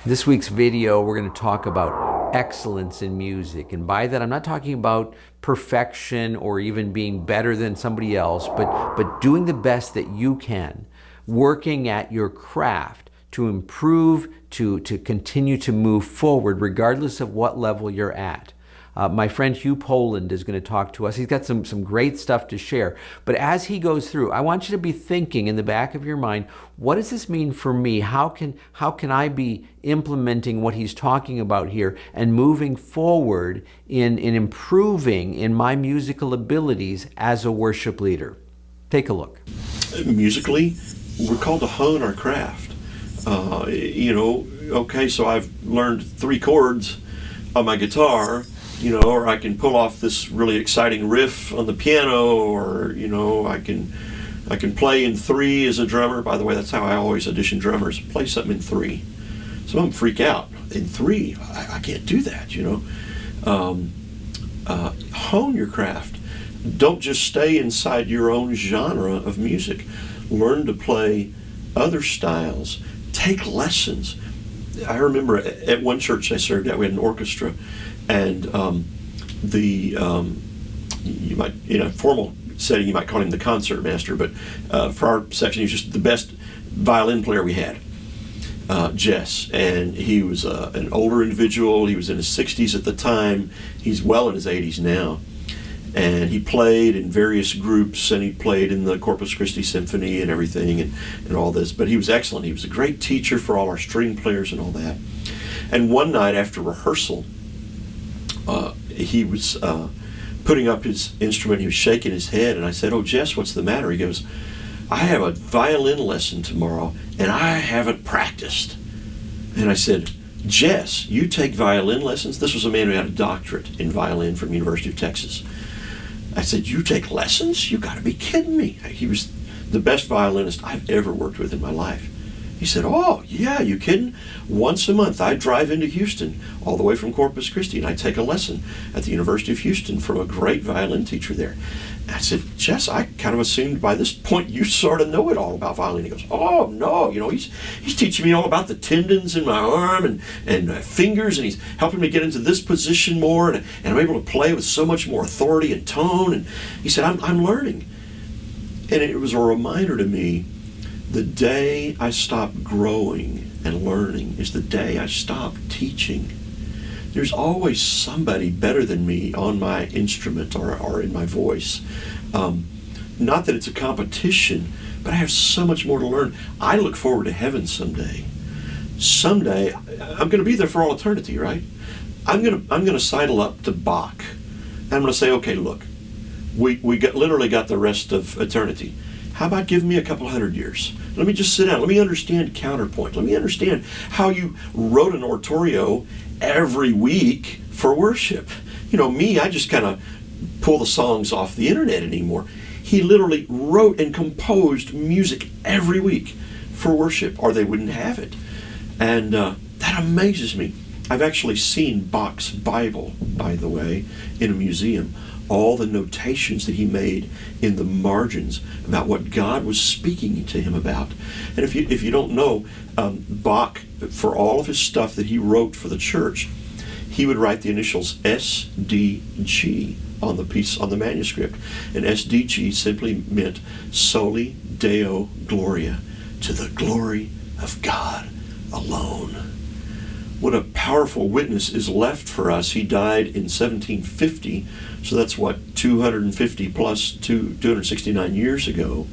This week's video, we're going to talk about excellence in music. And by that, I'm not talking about perfection or even being better than somebody else, but doing the best that you can, working at your craft to improve, to continue to move forward, regardless of what level you're at. My friend Hugh Poland is going to talk to us. He's got some great stuff to share. But as he goes through, I want you to be thinking in the back of your mind, what does this mean for me? How can I be implementing what he's talking about here and moving forward in improving in my musical abilities as a worship leader? Take a look. Musically, we're called to hone our craft. Okay, so I've learned 3 chords on my guitar, or I can pull off this really exciting riff on the piano, or I can play in 3 as a drummer. By the way, that's how I always audition drummers. Play something in 3. Some of them freak out. In 3, I can't do that. Hone your craft. Don't just stay inside your own genre of music. Learn to play other styles. Take lessons. I remember at one church I served at, we had an orchestra, and you might, in a formal setting, you might call him the concert master, but for our section, he was just the best violin player we had, Jess. And he was an older individual. He was in his 60s at the time. He's well in his 80s now. And he played in various groups, and he played in the Corpus Christi Symphony and everything, and all this. But he was excellent. He was a great teacher for all our string players and all that. And one night after rehearsal, he was putting up his instrument. He was shaking his head, and I said, "Oh, Jess, what's the matter?" He goes, "I have a violin lesson tomorrow, and I haven't practiced." And I said, "Jess, you take violin lessons?" This was a man who had a doctorate in violin from University of Texas. I said, "You take lessons? You got to be kidding me." He was the best violinist I've ever worked with in my life. He said, "Oh, yeah, you kidding? Once a month I drive into Houston, all the way from Corpus Christi, and I take a lesson at the University of Houston from a great violin teacher there." I said, "Jess, I kind of assumed by this point you sort of know it all about violin." He goes, "Oh, no, he's teaching me all about the tendons in my arm and fingers, and he's helping me get into this position more, and I'm able to play with so much more authority and tone." And he said, I'm learning. And it was a reminder to me, the day I stop growing and learning is the day I stop teaching. There's always somebody better than me on my instrument or in my voice. Not that it's a competition, but I have so much more to learn. I look forward to heaven someday. Someday, I'm going to be there for all eternity, right? I'm going to sidle up to Bach. And I'm going to say, "Okay, look, we literally got the rest of eternity. How about giving me a couple hundred years? Let me just sit down. Let me understand counterpoint. Let me understand how you wrote an oratorio every week for worship." Me, I just kind of pull the songs off the internet anymore. He literally wrote and composed music every week for worship, or they wouldn't have it. And that amazes me. I've actually seen Bach's Bible, by the way, in a museum. All the notations that he made in the margins about what God was speaking to him about. And if you don't know, Bach, for all of his stuff that he wrote for the church, he would write the initials SDG on the manuscript. And SDG simply meant Soli Deo Gloria, to the glory of God alone. What a powerful witness is left for us. He died in 1750, so that's 250 plus 269 years ago.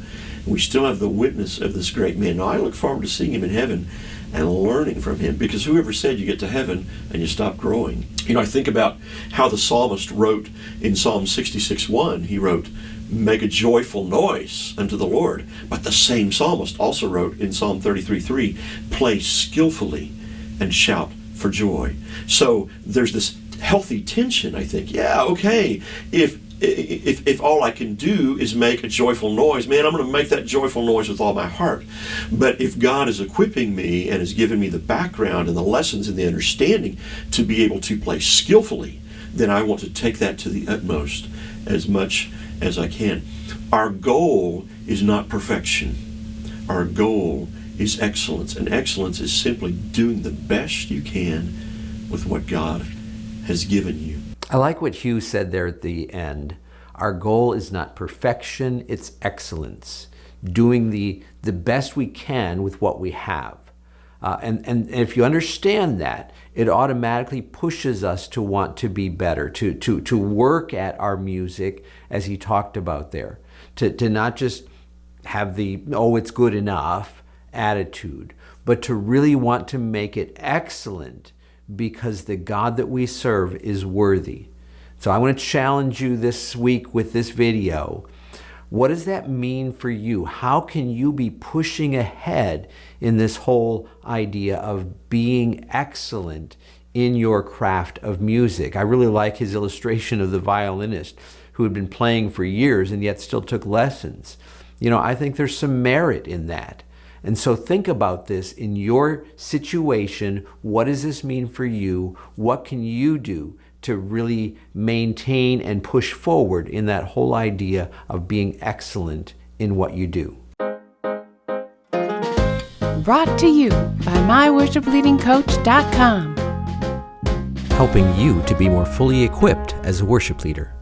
And we still have the witness of this great man. Now, I look forward to seeing him in heaven and learning from him, because whoever said you get to heaven and you stop growing? I think about how the psalmist wrote in Psalm 66:1. He wrote, "Make a joyful noise unto the Lord." But the same psalmist also wrote in Psalm 33:3, "Play skillfully and shout for joy." So there's this healthy tension, I think. Yeah, okay, if all I can do is make a joyful noise, man, I'm going to make that joyful noise with all my heart. But if God is equipping me and has given me the background and the lessons and the understanding to be able to play skillfully, then I want to take that to the utmost as much as I can. Our goal is not perfection. Our goal is excellence. And excellence is simply doing the best you can with what God has given you. I like what Hugh said there at the end. Our goal is not perfection, it's excellence. Doing the best we can with what we have. And if you understand that, it automatically pushes us to want to be better, to work at our music, as he talked about there, to not just have the, oh, it's good enough attitude, but to really want to make it excellent because the God that we serve is worthy. So I want to challenge you this week with this video. What does that mean for you? How can you be pushing ahead in this whole idea of being excellent in your craft of music? I really like his illustration of the violinist who had been playing for years and yet still took lessons. You know, I think there's some merit in that. And so think about this in your situation. What does this mean for you? What can you do to really maintain and push forward in that whole idea of being excellent in what you do? Brought to you by MyWorshipLeadingCoach.com. Helping you to be more fully equipped as a worship leader.